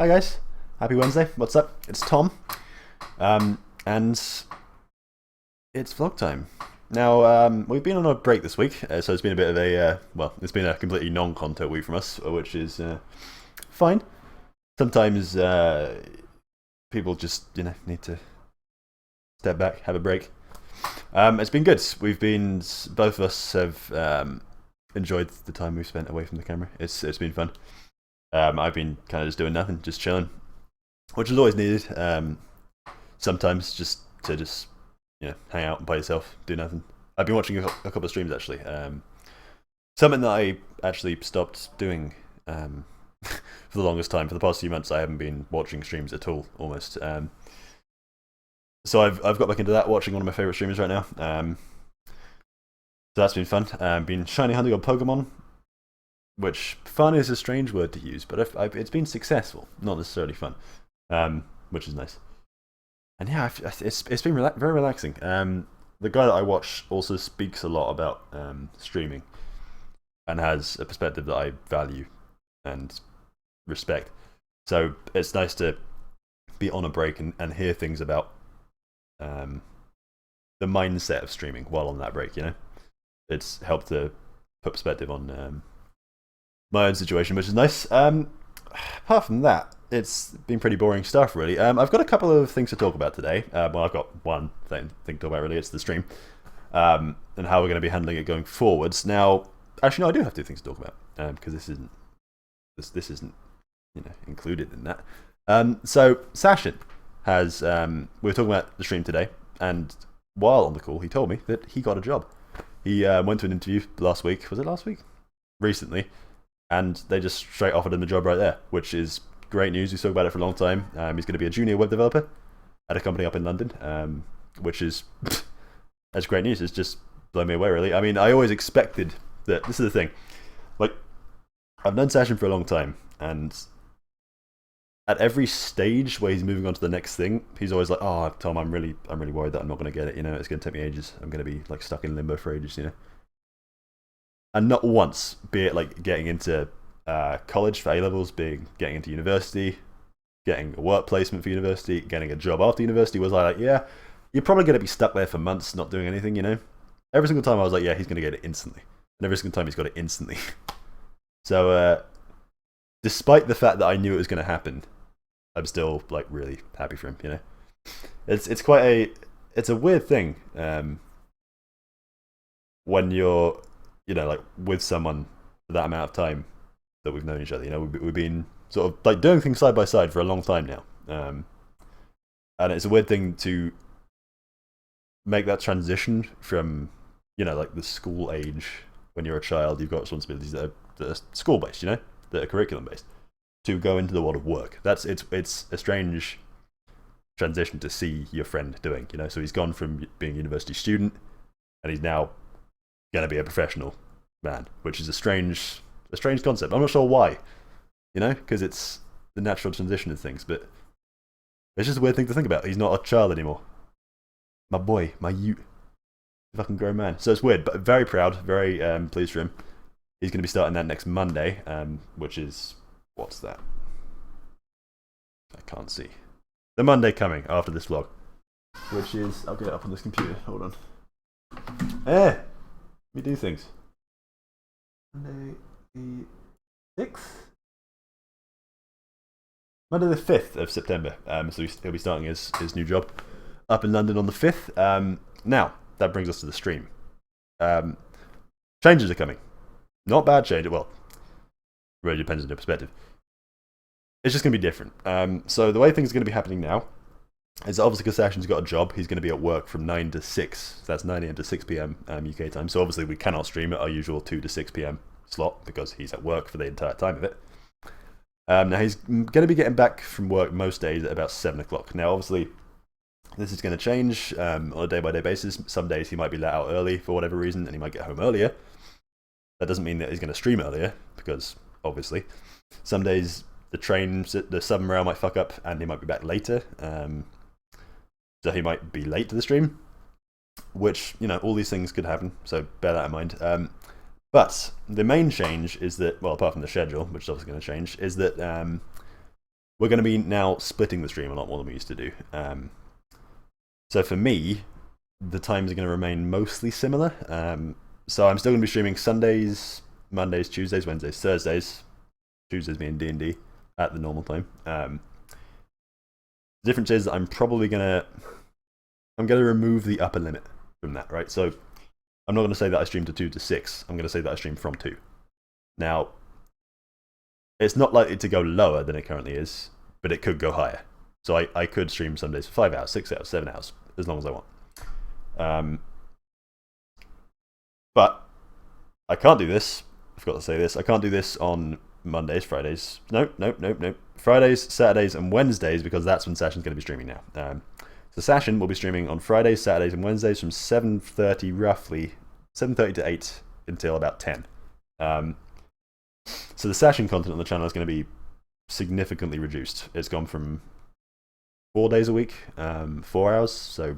Hi guys, happy Wednesday. What's up? It's Tom, and it's vlog time. Now we've been on a break this week, so it's been a bit of a it's been a completely non-content week from us, which is fine. Sometimes people just need to step back, have a break. It's been good. Both of us have enjoyed the time we've spent away from the camera. It's been fun. I've been kind of just doing nothing, just chilling, which is always needed. Sometimes just hang out and by yourself, do nothing. I've been watching a couple of streams actually. Something that I actually stopped doing for the longest time. For the past few months, I haven't been watching streams at all, almost. So I've got back into that, watching one of my favorite streamers right now. So that's been fun. Been shiny hunting on Pokemon. Which fun is a strange word to use, but it's been successful, not necessarily fun, which is nice. And yeah, it's been very relaxing. The guy that I watch also speaks a lot about streaming, and has a perspective that I value and respect. So it's nice to be on a break and hear things about the mindset of streaming while on that break. It's helped to put perspective on my own situation, which is nice. Apart from that, it's been pretty boring stuff, really. I've got a couple of things to talk about today. I've got one thing to talk about, really. It's the stream, and how we're going to be handling it going forwards. Now, actually, no, I do have two things to talk about, because this isn't included in that. So Sachin has we were talking about the stream today, and while on the call, he told me that he got a job. He went to an interview last week. Was it last week? Recently. And they just straight offered him the job right there, which is great news. We spoke about it for a long time. He's going to be a junior web developer at a company up in London, which is that's great news. It's just blown me away, really. I mean, I always expected that. This is the thing. Like, I've known Sachin for a long time, and at every stage where he's moving on to the next thing, he's always like, "Oh, Tom, I'm really worried that I'm not going to get it. It's going to take me ages. I'm going to be like stuck in limbo for ages. And not once, be it like getting into college for A-levels, getting into university, getting a work placement for university, getting a job after university, was I like, yeah, you're probably going to be stuck there for months not doing anything, Every single time I was like, yeah, he's going to get it instantly. And every single time he's got it instantly. So, despite the fact that I knew it was going to happen, I'm still like really happy for him, It's quite it's a weird thing when you're like with someone for that amount of time that we've known each other. We've been sort of like doing things side by side for a long time now, and it's a weird thing to make that transition from like the school age when you're a child. You've got responsibilities that are school based, that are curriculum based, to go into the world of work. It's a strange transition to see your friend doing. So he's gone from being a university student, and he's now going to be a professional man, which is a strange concept. I'm not sure why, because it's the natural transition of things, but it's just a weird thing to think about. He's not a child anymore. My boy, my ute, fucking grown man. So it's weird, but very proud, very pleased for him. He's going to be starting that next Monday, which is, what's that? I can't see. The Monday coming after this vlog, which is, I'll get it up on this computer. Hold on. We do things. Monday the 6th? Monday the 5th of September. So he'll be starting his new job up in London on the 5th. Now, that brings us to the stream. Changes are coming. Not bad changes. Well, really depends on your perspective. It's just going to be different. So the way things are going to be happening now is obviously because Sachin's got a job, he's going to be at work from 9 to 6. So that's 9 a.m. to 6 p.m. UK time. So obviously we cannot stream at our usual 2 to 6 p.m. slot because he's at work for the entire time of it. Now he's going to be getting back from work most days at about 7 o'clock. Now obviously this is going to change on a day-by-day basis. Some days he might be let out early for whatever reason and he might get home earlier. That doesn't mean that he's going to stream earlier because obviously some days the Southern Rail might fuck up and he might be back later. So he might be late to the stream, which, all these things could happen, so bear that in mind. But the main change is that, well, apart from the schedule, which is obviously going to change, is that we're going to be now splitting the stream a lot more than we used to do. So for me, the times are going to remain mostly similar. So I'm still going to be streaming Sundays, Mondays, Tuesdays, Wednesdays, Thursdays. Tuesdays being D&D at the normal time. The difference is I'm probably I'm gonna remove the upper limit from that, right? So I'm not going to say that I stream to 2 to 6. I'm going to say that I stream from 2. Now, it's not likely to go lower than it currently is, but it could go higher. So I could stream some days for 5 hours, 6 hours, 7 hours, as long as I want. But I can't do this. I forgot to say this. I can't do this on Mondays, Fridays. Nope. Fridays, Saturdays, and Wednesdays, because that's when Sachin's going to be streaming now. So Sachin will be streaming on Fridays, Saturdays, and Wednesdays from 7:30 roughly, 7:30 to 8 until about 10. So the Sachin content on the channel is going to be significantly reduced. It's gone from 4 days a week, 4 hours, so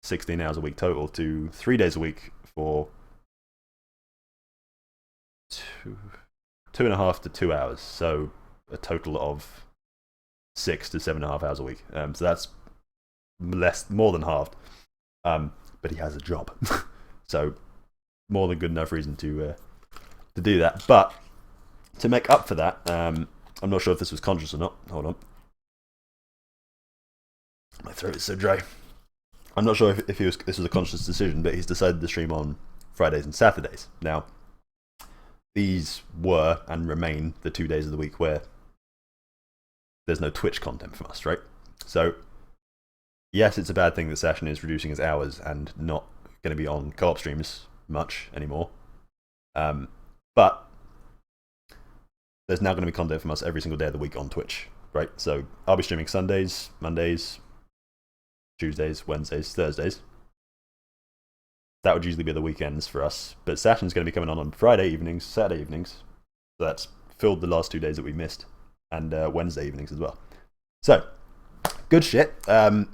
16 hours a week total, to 3 days a week for 2.5 to 2 hours, so a total of 6 to 7.5 hours a week. So that's more than halved. But he has a job, so more than good enough reason to do that. But to make up for that, I'm not sure if this was conscious or not. Hold on, my throat is so dry. I'm not sure if this was a conscious decision, but he's decided to stream on Fridays and Saturdays. Now, these were and remain the 2 days of the week where there's no Twitch content from us, right? So, yes, it's a bad thing that Sachin is reducing his hours and not going to be on co-op streams much anymore. But there's now going to be content from us every single day of the week on Twitch, right? So I'll be streaming Sundays, Mondays, Tuesdays, Wednesdays, Thursdays. That would usually be the weekends for us. But Sachin's going to be coming on Friday evenings, Saturday evenings. So that's filled the last 2 days that we missed. And Wednesday evenings as well. So, good shit. I'm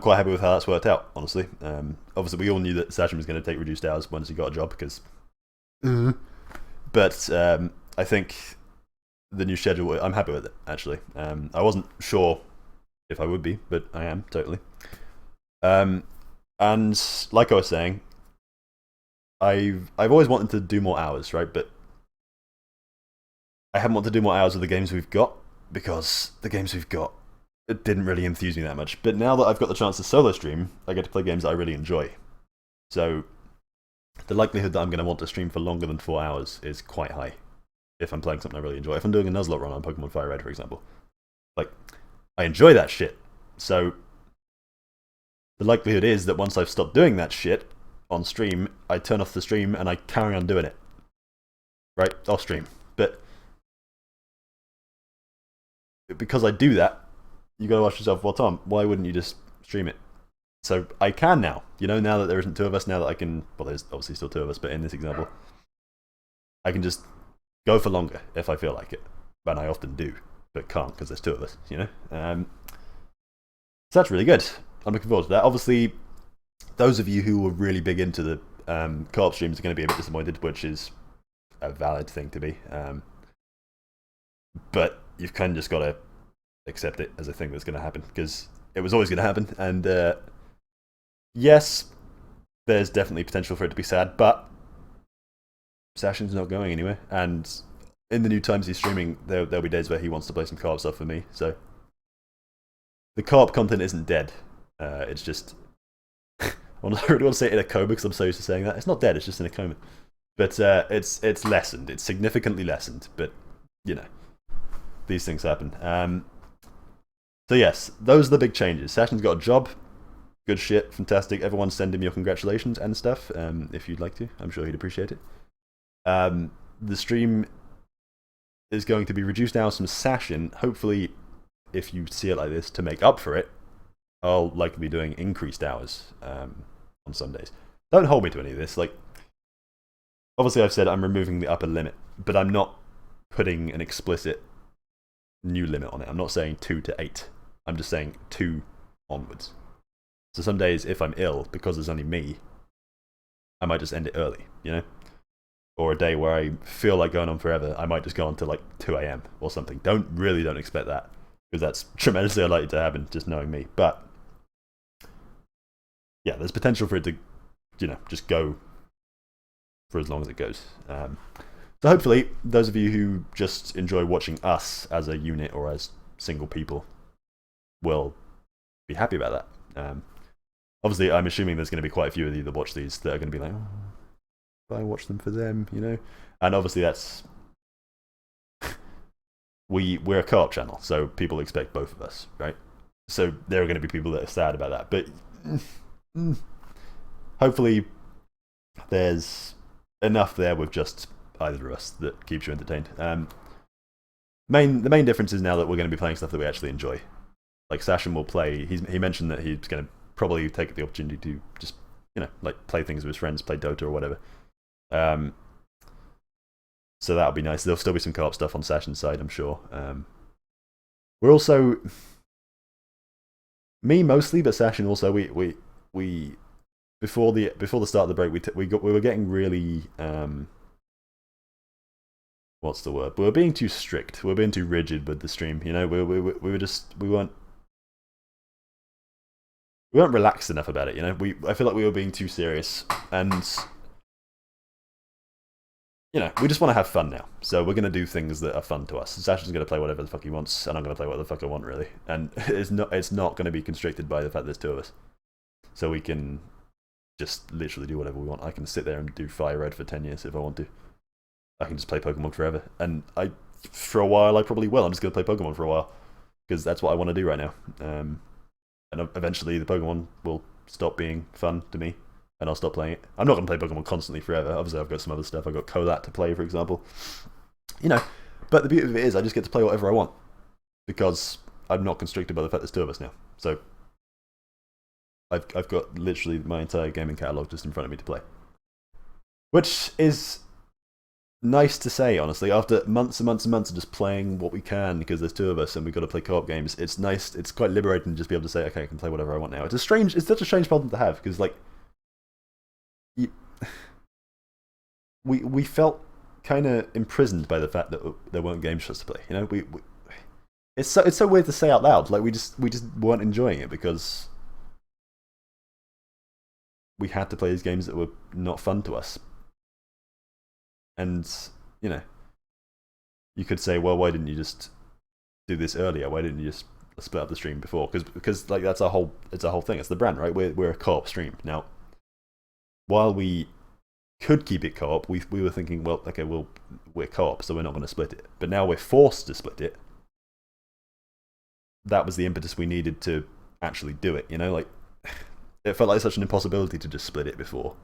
quite happy with how that's worked out, honestly. Obviously, we all knew that Sachin was going to take reduced hours once he got a job, because... But I think the new schedule, I'm happy with it, actually. I wasn't sure if I would be, but I am, totally. And like I was saying, I've always wanted to do more hours, right? But I haven't wanted to do more hours with the games we've got, because the games we've got, it didn't really enthuse me that much. But now that I've got the chance to solo stream, I get to play games that I really enjoy. So the likelihood that I'm going to want to stream for longer than 4 hours is quite high, if I'm playing something I really enjoy. If I'm doing a Nuzlocke run on Pokemon Fire Red, for example. Like, I enjoy that shit. So the likelihood is that once I've stopped doing that shit on stream, I turn off the stream and I carry on doing it. Right? Off stream. But because I do that, you gotta ask yourself, well, Tom, why wouldn't you just stream it? So I can now, now that there isn't 2 of us, now that I can, well, there's obviously still 2 of us, but in this example, I can just go for longer if I feel like it. And I often do, but can't because there's 2 of us, So that's really good. I'm looking forward to that. Obviously, those of you who were really big into the co-op streams are going to be a bit disappointed, which is a valid thing to be. But you've kind of just got to accept it as a thing that's going to happen, because it was always going to happen. And yes, there's definitely potential for it to be sad, but Sachin's not going anywhere. And in the new times he's streaming, there'll be days where he wants to play some co-op stuff for me. So the co-op content isn't dead. It's just... I really want to say it in a coma, because I'm so used to saying that. It's not dead, it's just in a coma. But it's lessened. It's significantly lessened. But, these things happen. So yes, those are the big changes. Sachin's got a job. Good shit, fantastic. Everyone send him your congratulations and stuff, if you'd like to. I'm sure he'd appreciate it. The stream is going to be reduced hours from Sachin. Hopefully, if you see it like this, to make up for it, I'll likely be doing increased hours on some days. Don't hold me to any of this. Like, obviously I've said I'm removing the upper limit, but I'm not putting an explicit new limit on it. I'm not saying 2 to 8. I'm just saying 2 onwards. So some days, if I'm ill, because there's only me, I might just end it early, or a day where I feel like going on forever, I might just go on to like 2 a.m. or something. Don't expect that, because that's tremendously unlikely to happen, just knowing me. But yeah, there's potential for it to, just go for as long as it goes. So hopefully, those of you who just enjoy watching us as a unit or as single people will be happy about that. Obviously, I'm assuming there's going to be quite a few of you that watch these that are going to be like, oh, I watch them for them, And obviously, that's we're a co-op channel, so people expect both of us, right? So there are going to be people that are sad about that, but hopefully, there's enough there with just either of us that keeps you entertained. The main difference is now that we're going to be playing stuff that we actually enjoy. Like Sachin will play. He mentioned that he's going to probably take the opportunity to just like play things with his friends, play Dota or whatever. So that'll be nice. There'll still be some co-op stuff on Sachin's side, I'm sure. We're also me mostly, but Sachin also. We before the start of the break, we were getting really what's the word? We were being too strict. We were being too rigid with the stream. We weren't relaxed enough about it. I feel like we were being too serious, and we just want to have fun now. So we're gonna do things that are fun to us. Sasha's gonna play whatever the fuck he wants, and I'm gonna play whatever the fuck I want, really. And it's not gonna be constricted by the fact there's two of us. So we can just literally do whatever we want. I can sit there and do Fire Red for 10 years if I want to. I can just play Pokemon forever, and for a while I probably will. I'm just gonna play Pokemon for a while because that's what I want to do right now. And eventually the Pokemon will stop being fun to me, and I'll stop playing it. I'm not going to play Pokemon constantly forever. Obviously, I've got some other stuff. I've got Colat to play, for example. But the beauty of it is I just get to play whatever I want, because I'm not constricted by the fact there's two of us now. So I've got literally my entire gaming catalogue just in front of me to play. Which is nice to say, honestly, after months and months and months of just playing what we can because there's two of us and we've got to play co-op games. It's nice. It's quite liberating to just be able to say, okay, I can play whatever I want now. It's such a strange problem to have, because like we felt kind of imprisoned by the fact that there weren't games for us to play. It's so weird to say out loud. Like we just weren't enjoying it because we had to play these games that were not fun to us. And, you could say, well, why didn't you just do this earlier? Why didn't you just split up the stream before? Because like it's a whole thing. It's the brand, right? We're a co-op stream. Now, while we could keep it co-op, we were thinking, well, okay, we're co-op, so we're not going to split it. But now we're forced to split it. That was the impetus we needed to actually do it, like, it felt like such an impossibility to just split it before.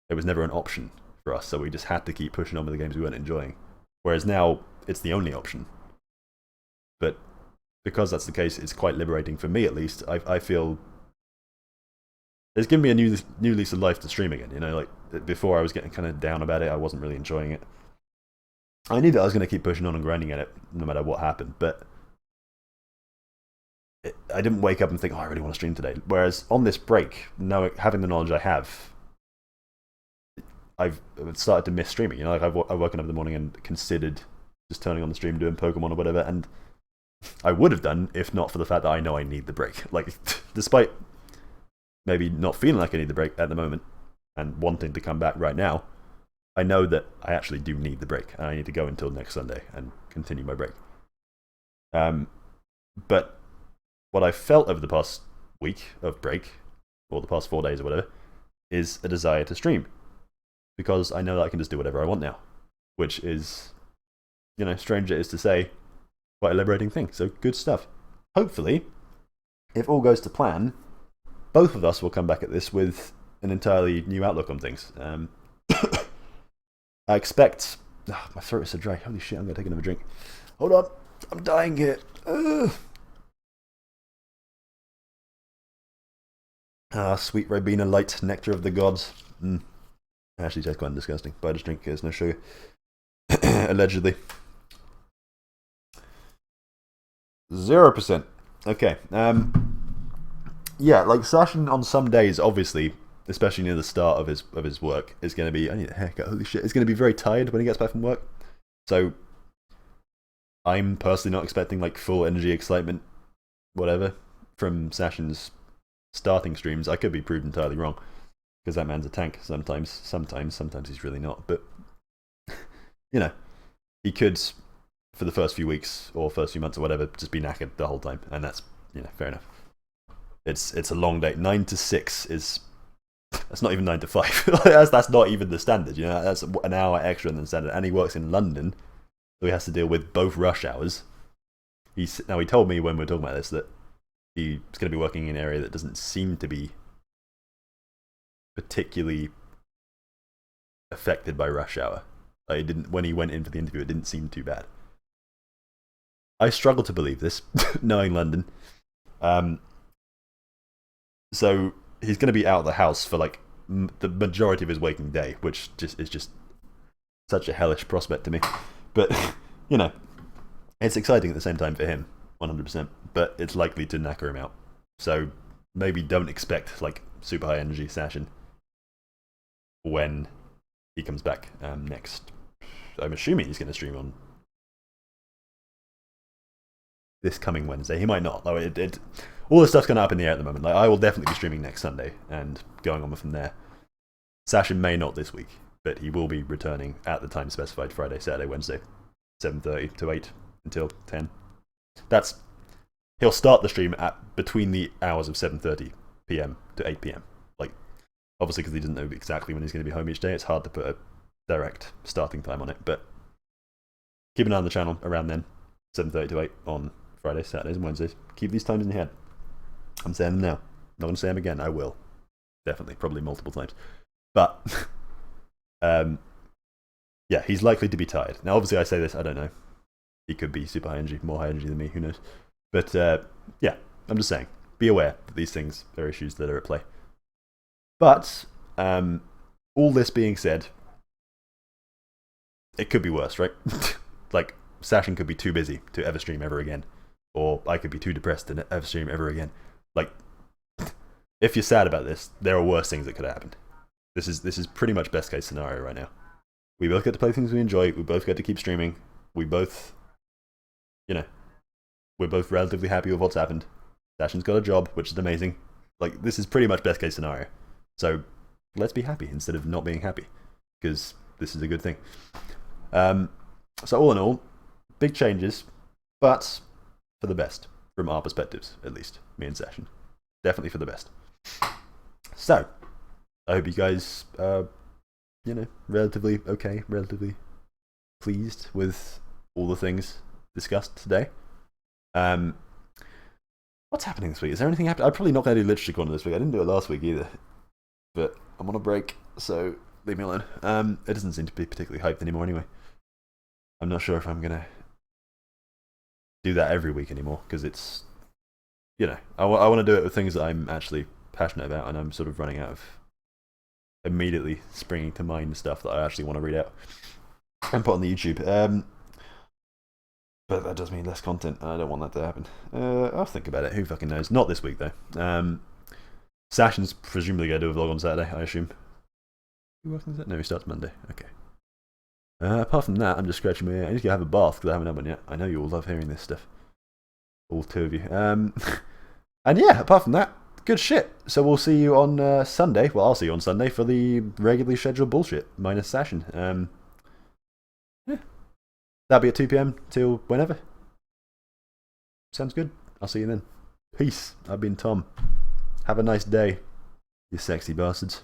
It was never an option for us, so we just had to keep pushing on with the games we weren't enjoying. Whereas now, it's the only option. But because that's the case, it's quite liberating for me, at least. I feel it's given me a new lease of life to stream again. Like before I was getting kind of down about it. I wasn't really enjoying it. I knew that I was going to keep pushing on and grinding at it no matter what happened, but I didn't wake up and think, oh, I really want to stream today. Whereas on this break, having the knowledge I have, I've started to miss streaming. Like I've woken up in the morning and considered just turning on the stream, doing Pokemon or whatever, and I would have done if not for the fact that I know I need the break. Like, despite maybe not feeling like I need the break at the moment and wanting to come back right now, I know that I actually do need the break, and I need to go until next Sunday and continue my break. But what I've felt over the past week of break, or the past 4 days or whatever, is a desire to stream. Because I know that I can just do whatever I want now. Which is, strange it is to say, quite a liberating thing. So good stuff. Hopefully, if all goes to plan, both of us will come back at this with an entirely new outlook on things. I expect... Oh, my throat is so dry. Holy shit, I'm going to take another drink. Hold on. I'm dying here. Sweet Ribena Light, Nectar of the Gods. Actually, that's quite disgusting. But I just drink there's no sugar. Allegedly. 0%. Okay. Yeah, like Sachin on some days, obviously, especially near the start of his work, is going to be, I need a haircut, holy shit, it's going to be very tired when he gets back from work. So I'm personally not expecting like full energy, excitement, whatever, from Sachin's starting streams. I could be proved entirely wrong, because that man's a tank sometimes he's really not. But, you know, he could, for the first few weeks or first few months or whatever, just be knackered the whole time, and that's, you know, fair enough. It's a long day. 9 to 6 is, that's not even 9 to 5. that's not even the standard, you know, that's an hour extra than the standard. And he works in London, so he has to deal with both rush hours. He told me when we were talking about this that he's going to be working in an area that doesn't seem to be particularly affected by rush hour. Like, it didn't, when he went in for the interview, it didn't seem too bad. I struggle to believe this, knowing London. So he's going to be out of the house for like the majority of his waking day, which is just such a hellish prospect to me. But, you know, it's exciting at the same time for him, 100%. But it's likely to knacker him out. So maybe don't expect like super high energy Sachin when he comes back next. I'm assuming he's going to stream on this coming Wednesday. He might not. Though all this stuff's going up in the air at the moment. Like, I will definitely be streaming next Sunday and going on from there. Sachin may not this week, but he will be returning at the time specified: Friday, Saturday, Wednesday, 7:30 to 8 until 10. He'll start the stream at between the hours of 7:30 p.m. to 8 p.m. Like, obviously, because he doesn't know exactly when he's going to be home each day, it's hard to put a direct starting time on it. But keep an eye on the channel around then, 7:30 to 8 on Fridays, Saturdays, and Wednesdays. Keep these times in your head. I'm saying them now. I'm not going to say them again. I will. Definitely. Probably multiple times. But, yeah, he's likely to be tired. Now, obviously, I say this, I don't know. He could be super high energy, more high energy than me, who knows. But, yeah, I'm just saying. Be aware that these things are issues that are at play. But, all this being said, it could be worse, right? Like, Sachin could be too busy to ever stream ever again. Or I could be too depressed to ever stream ever again. Like, if you're sad about this, there are worse things that could have happened. This is pretty much best case scenario right now. We both get to play things we enjoy. We both get to keep streaming. We both, you know, we're both relatively happy with what's happened. Sachin's got a job, which is amazing. Like, this is pretty much best case scenario. So let's be happy instead of not being happy, because this is a good thing. So all in all, big changes, but for the best, from our perspectives, at least, me and Sachin. Definitely for the best. So, I hope you guys are, you know, relatively okay, relatively pleased with all the things discussed today. What's happening this week? Is there anything happening? I'm probably not going to do Literature Corner this week. I didn't do it last week either. But I'm on a break, so leave me alone. It doesn't seem to be particularly hyped anymore anyway. I'm not sure if I'm going to do that every week anymore, because it's, you know, I want to do it with things that I'm actually passionate about, and I'm sort of running out of immediately springing to mind stuff that I actually want to read out and put on the YouTube. But that does mean less content, and I don't want that to happen. I'll think about it. Who fucking knows? Not this week, though. Sachin's presumably going to do a vlog on Saturday, I assume. He working on Saturday? No, he starts Monday. Okay. Apart from that, I'm just scratching my ear. I need to go have a bath because I haven't had one yet. I know you all love hearing this stuff. All two of you. And yeah, apart from that, good shit. So we'll see you on Sunday. Well, I'll see you on Sunday for the regularly scheduled bullshit, minus Sachin. Yeah. That'll be at 2 PM till whenever. Sounds good. I'll see you then. Peace. I've been Tom. Have a nice day, you sexy bastards.